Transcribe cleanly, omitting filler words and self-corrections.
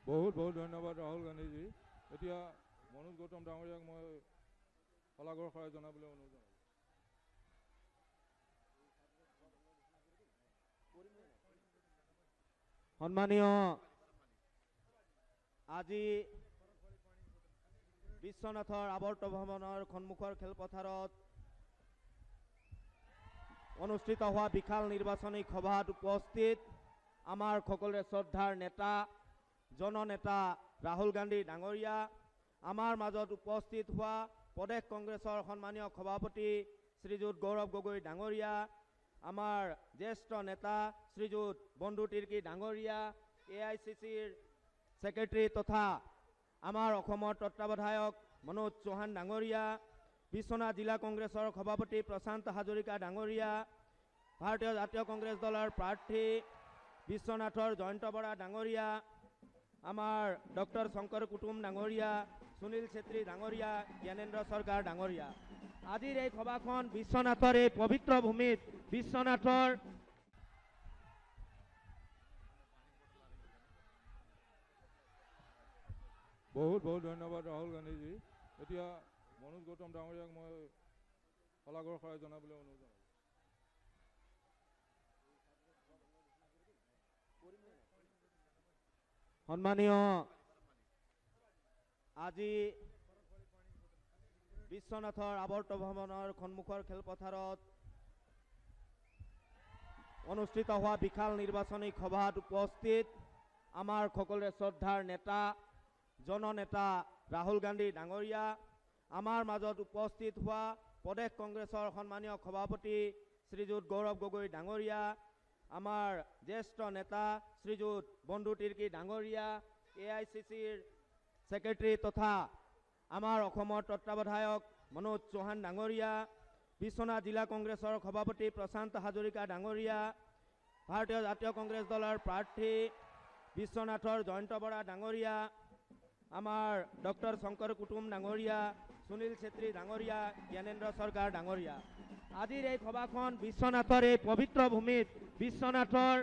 বহুত বহুত ধন্যবাদ ৰাহুল গান্ধীজী। এতিয়া মনোজ গৌতম ডাঙৰীয়াক মই শলাগৰ শৰাই জনাবলৈ অনুৰোধ জনালোঁ। সন্মানীয় আজি বিশ্বনাথৰ আৱৰ্ত ভৱনৰ সন্মুখৰ খেলপথাৰত অনুষ্ঠিত হোৱা বিশাল নিৰ্বাচনী সভাত উপস্থিত আমাৰ সকলোৰে শ্ৰদ্ধাৰ নেতা জননেতা ৰাহুল গান্ধী ডাঙৰীয়া, আমাৰ মাজত উপস্থিত হোৱা প্ৰদেশ কংগ্ৰেছৰ সন্মানীয় সভাপতি শ্ৰীযুত গৌৰৱ গগৈ ডাঙৰীয়া, আমাৰ জ্যেষ্ঠ নেতা শ্ৰীযুত বন্ধু তিৰ্কী ডাঙৰীয়া, AICCৰ সেক্ৰেটাৰী তথা আমাৰ অসমৰ তত্ত্বাৱধায়ক মনোজ চৌহান ডাঙৰীয়া, বিশ্বনাথ জিলা কংগ্ৰেছৰ সভাপতি প্ৰশান্ত হাজৰিকা ডাঙৰীয়া, ভাৰতীয় জাতীয় কংগ্ৰেছ দলৰ প্ৰাৰ্থী বিশ্বনাথৰ জয়ন্ত বৰা ডাঙৰীয়া, আমাৰ ডক্টৰ শংকৰ কুটুম ডাঙৰীয়া, সুনীল ছেত্ৰী ডাঙৰীয়া, জ্ঞানেন্দ্ৰ চৰকাৰ ডাঙৰীয়া। আজিৰ এই সভাখন বিশ্বনাথৰ এই পবিত্ৰ ভূমিত বিশ্বনাথৰ বহুত বহুত ধন্যবাদ ৰাহুল গান্ধীজী। এতিয়া মনোজ গৌতম ডাঙৰীয়াক মই শলাগৰ শৰাই জনাবলৈ অনুৰোধ জনালোঁ। সন্মানীয় আজি বিশ্বনাথৰ আৱৰ্ত ভৱনৰ সন্মুখৰ খেলপথাৰত অনুষ্ঠিত হোৱা বিশাল নিৰ্বাচনী সভাত উপস্থিত আমাৰ সকলোৰে শ্ৰদ্ধাৰ নেতা জননেতা ৰাহুল গান্ধী ডাঙৰীয়া, আমাৰ মাজত উপস্থিত হোৱা প্ৰদেশ কংগ্ৰেছৰ সন্মানীয় সভাপতি শ্ৰীযুত গৌৰৱ গগৈ ডাঙৰীয়া, আমাৰ জ্যেষ্ঠ নেতা শ্ৰীযুত বন্ধু তিৰ্কী ডাঙৰীয়া, AICCৰ সেক্ৰেটাৰী তথা আমাৰ অসমৰ তত্ত্বাৱধায়ক মনোজ চৌহান ডাঙৰীয়া, বিশ্বনাথ জিলা কংগ্ৰেছৰ সভাপতি প্ৰশান্ত হাজৰিকা ডাঙৰীয়া, ভাৰতীয় জাতীয় কংগ্ৰেছ দলৰ প্ৰাৰ্থী বিশ্বনাথৰ জয়ন্ত বৰা ডাঙৰীয়া, আমাৰ ডক্টৰ শংকৰ কুটুম ডাঙৰীয়া, সুনীল ছেত্ৰী ডাঙৰীয়া, জ্ঞানেন্দ্ৰ চৰকাৰ ডাঙৰীয়া। আজিৰ এই সভাখন বিশ্বনাথৰ এই পবিত্ৰ ভূমিত বিশ্বনাথৰ